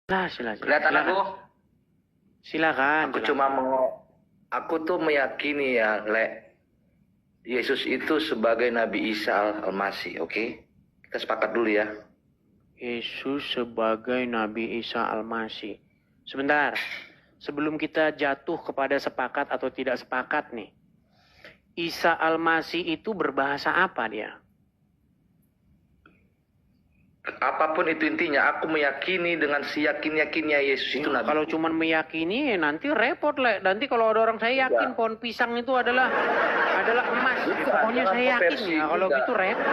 Kelihatan aku? Silakan. Aku tuh meyakini ya, Yesus itu sebagai Nabi Isa Al-Masih, oke? Kita sepakat dulu ya. Yesus sebagai Nabi Isa Al-Masih. Sebentar. Sebelum kita jatuh kepada sepakat atau tidak sepakat nih. Isa Al-Masih itu berbahasa apa dia? Apapun itu intinya, aku meyakini dengan seyakin-yakinnya Yesus itu Nabi. Kalau cuma meyakini, nanti repot lah. Nanti kalau ada orang saya yakin pohon pisang itu adalah emas. Pokoknya saya yakin ya. Kalau gitu repot.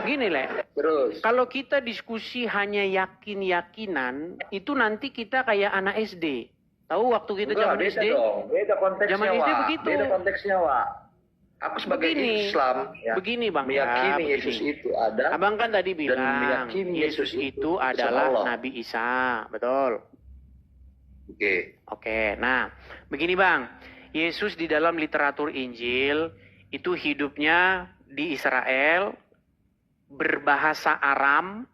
Gini Terus. Kalau kita diskusi hanya yakin-yakinan, itu nanti kita kayak anak SD. Tahu waktu kita zaman SD? Beda konteksnya, zaman SD begitu. Beda konteksnya, Wak. Aku sebagai Islam ya, begini Bang, meyakini Yesus itu ada. Abang kan tadi bilang Yesus itu adalah Nabi Isa, betul? Oke. Nah, begini Bang, Yesus di dalam literatur Injil itu hidupnya di Israel, berbahasa Aram,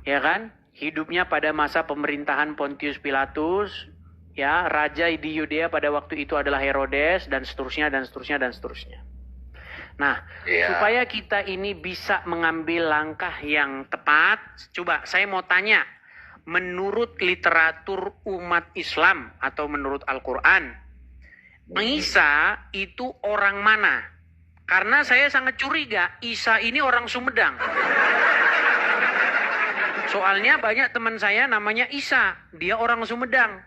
ya kan? Hidupnya pada masa pemerintahan Pontius Pilatus. Ya, raja di Yudea pada waktu itu adalah Herodes dan seterusnya. Nah, supaya kita ini bisa mengambil langkah yang tepat, coba saya mau tanya, menurut literatur umat Islam atau menurut Al-Quran, Isa itu orang mana? Karena saya sangat curiga, Isa ini orang Sumedang. Soalnya banyak teman saya namanya Isa, dia orang Sumedang.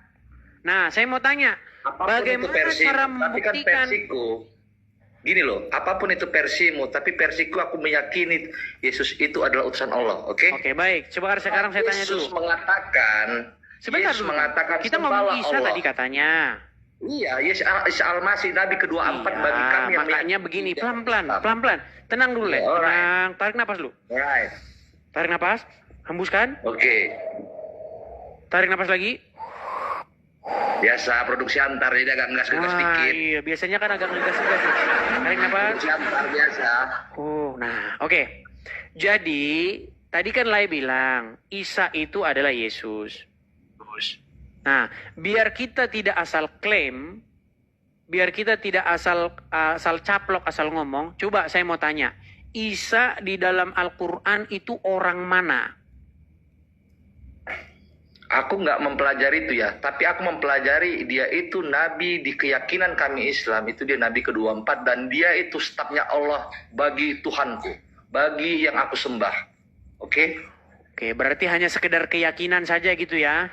Nah, saya mau tanya, bagaimana cara membuktikan? Gini loh, apapun itu versimu, tapi versiku aku meyakini Yesus itu adalah utusan Allah, oke? Oke, baik. Coba sekarang saya tanya dulu. Yesus mengatakan kita ngomong Isa tadi katanya. Iya, Isa Al-Masih, Nabi ke-24 bagi kami. Makanya begini, pelan-pelan. Tenang dulu, tenang. Tarik napas dulu. Tarik napas, hembuskan. Oke. Tarik napas lagi. Biasa produksi antar, jadi agak ngegas-ngegas dikit. Iya, biasanya kan agak ngegas-ngegas. Tarik napas. Produksi antar biasa. Oke. Jadi, tadi kan Lai bilang, Isa itu adalah Yesus. Nah, biar kita tidak asal klaim, biar kita tidak asal caplok, asal ngomong, coba saya mau tanya, Isa di dalam Al-Quran itu orang mana? Aku nggak mempelajari itu ya, tapi aku mempelajari dia itu Nabi di keyakinan kami Islam, itu dia Nabi ke-24 dan dia itu stafnya Allah bagi Tuhanku, bagi yang aku sembah. Oke, berarti hanya sekedar keyakinan saja gitu ya?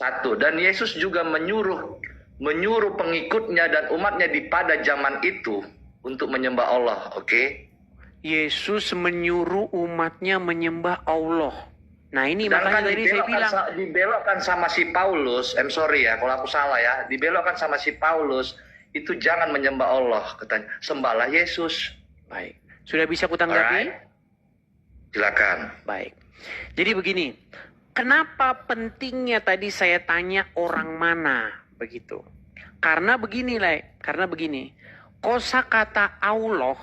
Satu, dan Yesus juga menyuruh pengikutnya dan umatnya di pada zaman itu untuk menyembah Allah, oke? Yesus menyuruh umatnya menyembah Allah. Nah ini makanya tadi saya bilang. Dibelokkan sama si Paulus, sorry ya kalau aku salah ya, dibelokkan sama si Paulus, itu jangan menyembah Allah, katanya, sembahlah Yesus. Baik, sudah bisa kutanggapi? Silakan. Baik, jadi begini. Kenapa pentingnya tadi saya tanya orang mana begitu? Karena begini, kosakata Allah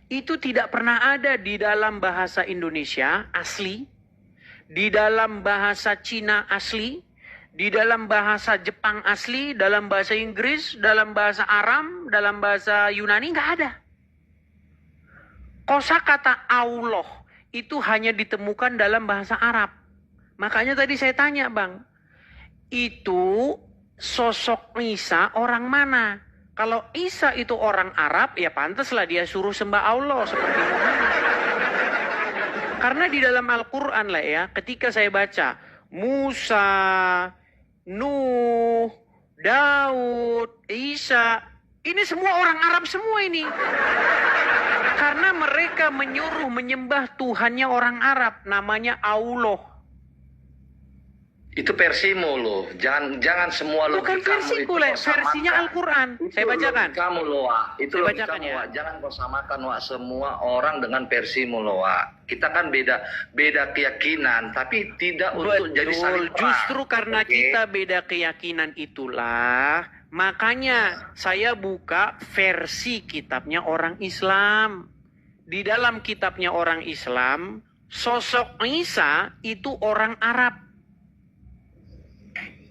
itu tidak pernah ada di dalam bahasa Indonesia asli, di dalam bahasa Cina asli, di dalam bahasa Jepang asli, dalam bahasa Inggris, dalam bahasa Aram, dalam bahasa Yunani nggak ada. Kosakata Allah itu hanya ditemukan dalam bahasa Arab. Makanya tadi saya tanya Bang, itu sosok Isa orang mana? Kalau Isa itu orang Arab, ya pantaslah dia suruh sembah Allah seperti Muhammad. Karena di dalam Al-Quran ketika saya baca Musa, Nuh, Daud, Isa, ini semua orang Arab semua ini. Karena mereka menyuruh menyembah Tuhannya orang Arab, namanya Allah. Itu versimu loh, jangan semua logikamu. Bukan versiku versinya Al-Quran. Saya bacakan. Kamu loh, itu saya bacakan ya. Jangan kau samakan semua orang dengan versimu loh. Kita kan beda keyakinan, tapi tidak untuk jadi saling perang. Justru karena kita beda keyakinan itulah, makanya saya buka versi kitabnya orang Islam. Di dalam kitabnya orang Islam, sosok Isa itu orang Arab.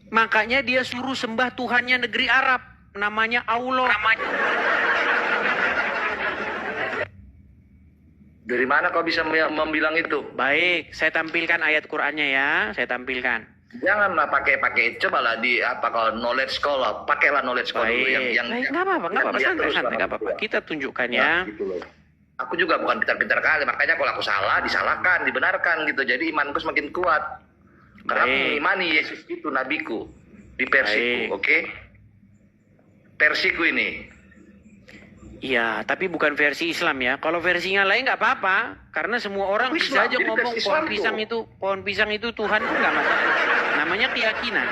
Makanya dia suruh sembah Tuhannya negeri Arab. Namanya Allah. Dari mana kau bisa membilang itu? Baik, saya tampilkan ayat Qur'annya ya. Saya tampilkan. Janganlah pakai cobalah di apa kalau knowledge sekolah, pakailah knowledge sekolah dulu yang nggak apa-apa, santai, nggak apa-apa. Kita tunjukkan ya. Gitu loh. Aku juga bukan pintar-pintar kali, makanya kalau aku salah disalahkan, dibenarkan gitu. Jadi imanku semakin kuat. Karena aku mengimani Yesus itu nabiku di versiku, oke? Versiku ini. Iya, tapi bukan versi Islam ya. Kalau versinya lain nggak apa-apa, karena semua orang bisa aja ngomong pohon pisang itu Tuhan, nggak masalah. Namanya keyakinan.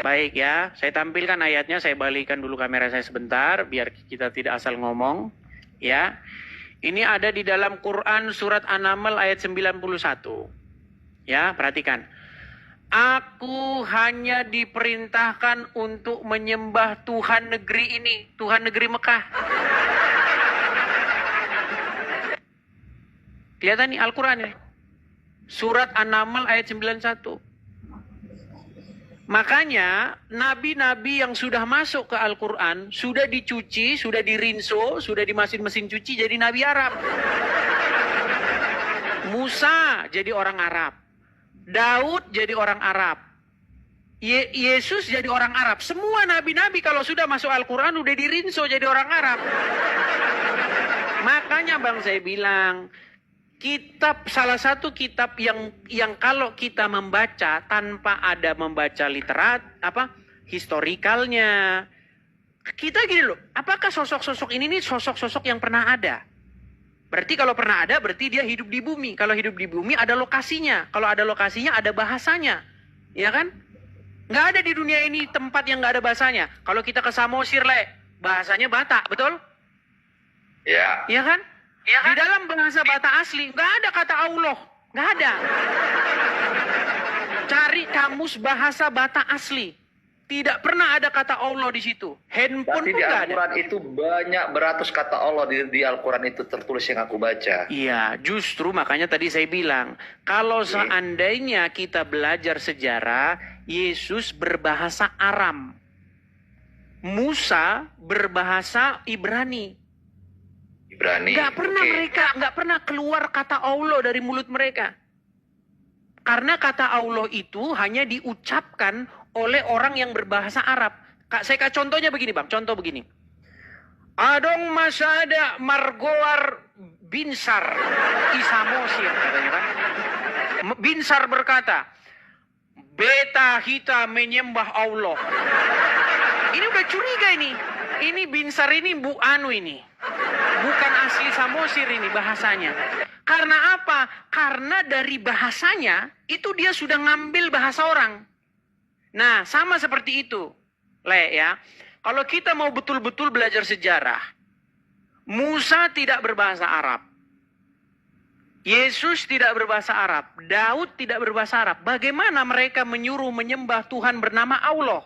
Baik ya, saya tampilkan ayatnya. Saya balikan dulu kamera saya sebentar, biar kita tidak asal ngomong. Ya, ini ada di dalam Quran surat An-Naml ayat 91. Ya, perhatikan. Aku hanya diperintahkan untuk menyembah Tuhan negeri ini, Tuhan negeri Mekah. Kelihatan nih Al-Quran ini. Surat An-Naml ayat 91. Makanya nabi-nabi yang sudah masuk ke Al-Quran sudah dicuci, sudah dirinso, sudah di mesin cuci jadi nabi Arab. Musa jadi orang Arab. Daud jadi orang Arab. Yesus jadi orang Arab. Semua nabi-nabi kalau sudah masuk Al-Quran udah dirinso jadi orang Arab. Makanya Bang saya bilang, salah satu kitab yang kalau kita membaca tanpa ada membaca historikalnya, kita gini loh, apakah sosok-sosok ini nih sosok-sosok yang pernah ada? Berarti kalau pernah ada, berarti dia hidup di bumi. Kalau hidup di bumi ada lokasinya. Kalau ada lokasinya ada bahasanya, ya kan? Nggak ada di dunia ini tempat yang nggak ada bahasanya. Kalau kita ke Samosir, bahasanya Batak, betul? Ya. Ya kan? Ya kan? Di dalam bahasa Batak asli nggak ada kata Allah, nggak ada. Cari kamus bahasa Batak asli, tidak pernah ada kata Allah di situ. Handphone pun nggak ada. Di Al-Quran itu banyak beratus kata Allah di Al-Quran itu tertulis yang aku baca. Iya, justru makanya tadi saya bilang, kalau seandainya kita belajar sejarah, Yesus berbahasa Aram, Musa berbahasa Ibrani. Nggak pernah keluar kata Allah dari mulut mereka. Karena kata Allah itu hanya diucapkan oleh orang yang berbahasa Arab. Saya contohnya begini Bang, contoh begini. Adong masada margoar binsar isamosir katanya kan. Binsar berkata, beta hita menyembah Allah. Ini udah curiga ini. Ini binsar ini ini. Bukan asli Samosir ini bahasanya. Karena apa? Karena dari bahasanya itu dia sudah ngambil bahasa orang. Nah, sama seperti itu. Ya. Kalau kita mau betul-betul belajar sejarah, Musa tidak berbahasa Arab. Yesus tidak berbahasa Arab. Daud tidak berbahasa Arab. Bagaimana mereka menyuruh menyembah Tuhan bernama Allah?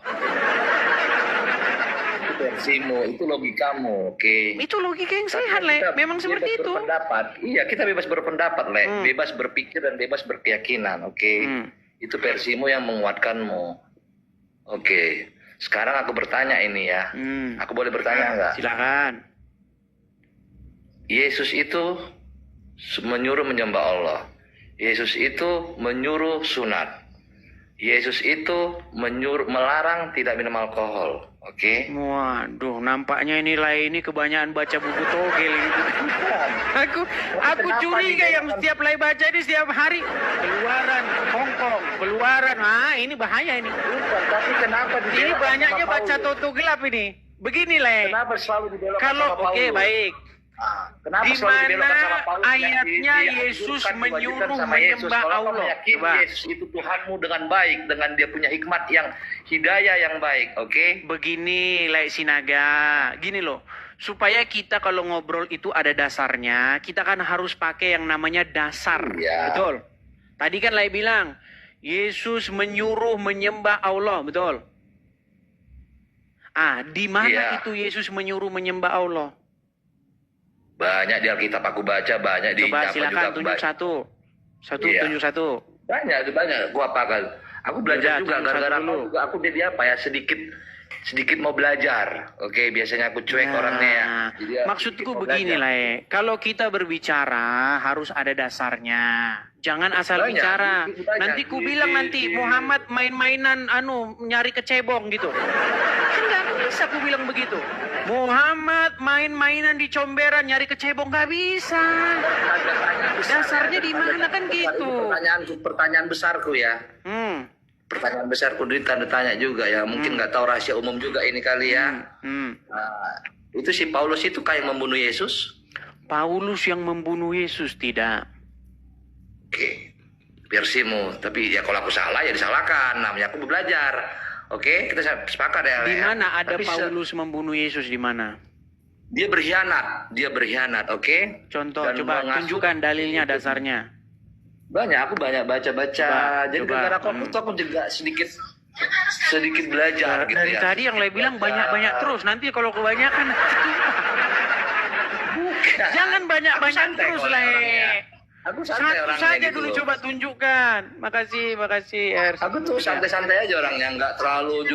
Versimu, itu logikamu, oke. Itu logika yang sehat, memang seperti itu. Iya, kita bebas berpendapat, bebas berpikir dan bebas berkeyakinan, oke. Itu versimu yang menguatkanmu, oke. Sekarang aku bertanya ini ya, aku boleh bertanya nggak? Silakan. Yesus itu menyuruh menyembah Allah. Yesus itu menyuruh sunat. Yesus itu melarang tidak minum alkohol. Oke. Waduh, nampaknya ini kebanyakan baca buku togel gitu. Aku curiga yang setiap baca ini setiap hari keluaran Hongkong, keluaran. Ini bahaya ini. Bukan, tapi kenapa ini banyaknya baca gelap ini. Begini Kenapa selalu dibelokkan kalau sama Paulus? Oke, baik. Kenapa di mana ayatnya Yesus menyuruh menyembah Allah? Coba. Yesus itu Tuhanmu dengan baik, dengan dia punya hikmat yang hidayah yang baik, oke? Begini, Sinaga, gini loh, supaya kita kalau ngobrol itu ada dasarnya, kita kan harus pakai yang namanya dasar, betul? Tadi kan bilang, Yesus menyuruh menyembah Allah, betul? Di mana itu Yesus menyuruh menyembah Allah? Banyak di Alkitab aku baca, banyak di Coba silakan tunjuk satu. Satu, Iya. tunjuk satu. Banyak, gua hafal. Aku belajar Udah, juga tunjuk gara-gara satu dulu. aku jadi apa ya, sedikit mau belajar. Oke, biasanya aku cuek orangnya ya. Jadi ya, Maksudku sedikit mau begini belajar. lah, kalau kita berbicara harus ada dasarnya. Jangan asal Banyak, bicara. banyak. Nanti ku bilang nanti Muhammad main-mainan nyari kecebong gitu. Kan nggak bisa ku bilang begitu. Muhammad main-mainan di comberan nyari kecebong, nggak bisa. Dasarnya di mana kan gitu. Pertanyaan besarku ya. Pertanyaan besarku di tanda tanya juga ya. Mungkin nggak tahu rahasia umum juga ini kali ya. Nah, itu si Paulus itu kayak membunuh Yesus. Paulus yang membunuh Yesus tidak. Oke, versimu. Tapi ya kalau aku salah ya disalahkan. Namanya aku belajar. Oke, kita sepakat ya. Di ya. mana ada Tapi Paulus membunuh Yesus, di mana? Dia berkhianat, oke? Contoh, Dan coba mengasuh- tunjukkan dalilnya, dasarnya. Aku banyak baca-baca. Jadi Coba. gara-gara aku juga sedikit belajar gitu Dari ya. tadi yang saya bilang banyak-banyak terus. Nanti kalau kebanyakan, Bukan. jangan banyak-banyak Aku santai terus kalau lah. orangnya. Aku santai Satu orangnya saja gitu dulu loh. coba tunjukkan. Makasih, Ers. Aku tuh santai-santai aja orangnya, nggak terlalu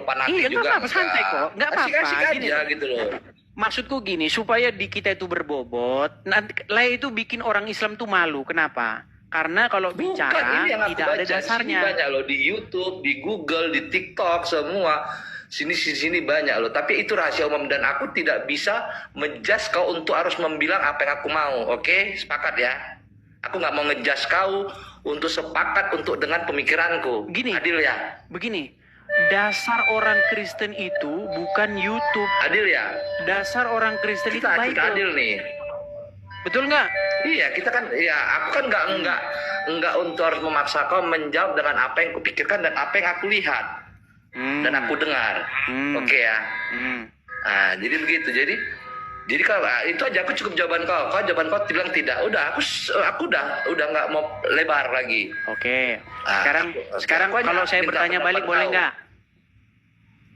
fanatik Iya, nggak juga. apa-apa, santai kok. Nggak apa-apa, Asik-asik gini aja loh. gitu loh. Maksudku gini, supaya di kita itu berbobot, nanti lah itu bikin orang Islam tuh malu. Kenapa? Karena kalau bicara ini yang aku tidak ada baca. dasarnya. Sini banyak loh di YouTube, di Google, di TikTok semua. Sini banyak loh. Tapi itu rahasia umum dan aku tidak bisa menjudge kau untuk harus membilang apa yang aku mau. Oke, sepakat ya. Aku nggak mau ngejudge kau untuk sepakat untuk dengan pemikiranku. Gini. Adil ya? Begini, dasar orang Kristen itu bukan YouTube. Adil ya? Dasar orang Kristen itu Kita Bible. adil nih. Betul nggak? Iya, kita kan ya aku kan nggak untuk harus memaksa kau menjawab dengan apa yang kupikirkan dan apa yang aku lihat dan aku dengar. Oke ya. Nah, jadi begitu. Jadi kalau itu aja aku cukup jawaban kau. Jawaban kau bilang tidak. Udah, aku udah nggak mau lebar lagi. Oke. Ah, Sekarang aku kalau hanya saya minta bertanya pendapat balik boleh kau. nggak?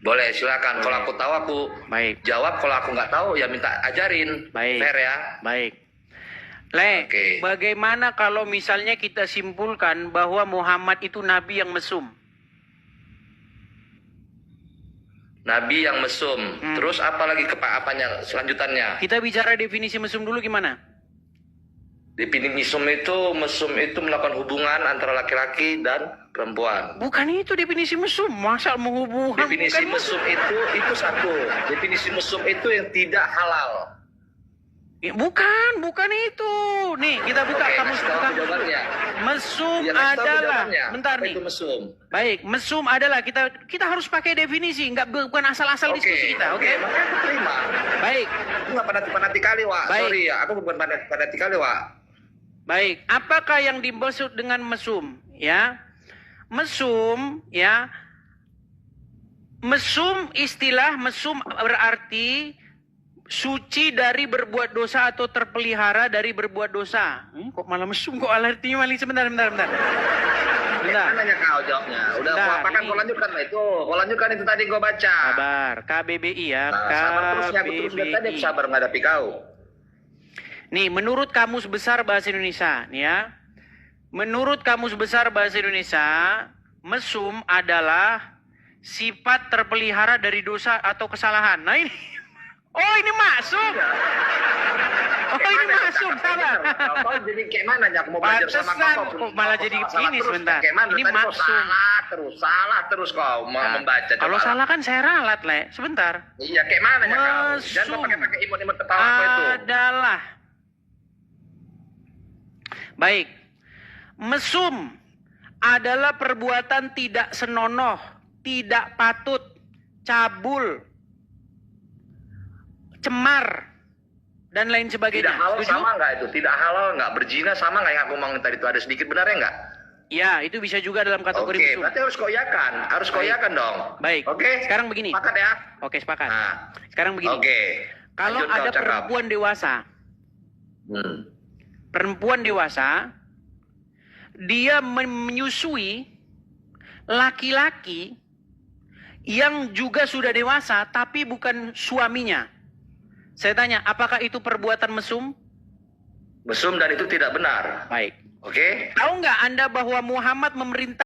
Boleh, silakan. Kalau aku tahu aku Baik. jawab. Kalau aku nggak tahu ya minta ajarin. Baik. Fair ya. Baik. Le, Oke. bagaimana kalau misalnya kita simpulkan bahwa Muhammad itu nabi yang mesum? Nabi yang mesum. Terus apa lagi apanya selanjutannya? Kita bicara definisi mesum dulu gimana? Definisi mesum itu melakukan hubungan antara laki-laki dan perempuan. Bukan itu definisi mesum. Masa menghubungkan Definisi bukan mesum itu satu. Definisi mesum itu yang tidak halal. Ya, bukan itu. Nih, kita buka Oke, kamus kasih tahu kamus dulu. jawabannya. Mesum Ya, kasih tahu adalah, jawabannya. bentar Apa nih. itu mesum? Baik, mesum adalah kita harus pakai definisi, bukan asal-asal diskusi kita, oke? Makanya aku terima. Baik, Aku nggak fanatik kali, Wak. Baik. Sorry ya, aku bukan fanatik kali, Wak. baik. Apakah yang dimaksud dengan mesum? Ya, mesum, ya. Istilah mesum berarti suci dari berbuat dosa atau terpelihara dari berbuat dosa. Kok malah mesum? Kok artinya malah sebentar. Bentar. Nanya kau jawabnya. Udah Bentar, aku apakan ini. kau lanjutkan itu. Kau lanjutkan itu tadi gua baca. Sabar, KBBI ya. Nah, sabar terusnya aku terus dari tadi aku sabar menghadapi kau. Nih, menurut Kamus Besar Bahasa Indonesia, nih ya. Menurut Kamus Besar Bahasa Indonesia, mesum adalah sifat terpelihara dari dosa atau kesalahan. Nah ini, oh ini masuk. Oh ini masuk, salah. Kau jadi kayak mana ya? Aku mau belajar sama Pantesan, kau. kok malah jadi begini sebentar. Kayak mana? Ini Tadi kau maksum. salah terus kau Nah, membaca. kalau coba. salah kan saya ralat, Le. Sebentar. Iya, kayak mana ya kau? Mesum Jangan kau pakai imut-imut ketawa kau itu. adalah baik. Mesum adalah perbuatan tidak senonoh, tidak patut, cabul, cemar, dan lain sebagainya. Tidak halal Setuju? sama nggak itu? Tidak halal nggak? Berzina sama nggak yang aku ngomongin tadi itu? Ada sedikit benarnya nggak? Ya, itu bisa juga dalam kategori Oke, mesum. berarti harus kau iakan. Harus kau Baik. iakan dong. Baik. Oke. Sekarang begini. Sepakat ya? Oke, sepakat. Nah, Sekarang begini. oke. Kalau Lanjut kau ada cakap. perempuan dewasa, perempuan dewasa, dia menyusui laki-laki yang juga sudah dewasa tapi bukan suaminya. Saya tanya, apakah itu perbuatan mesum? Mesum dan itu tidak benar. Baik. Oke? Tahu nggak Anda bahwa Muhammad memerintah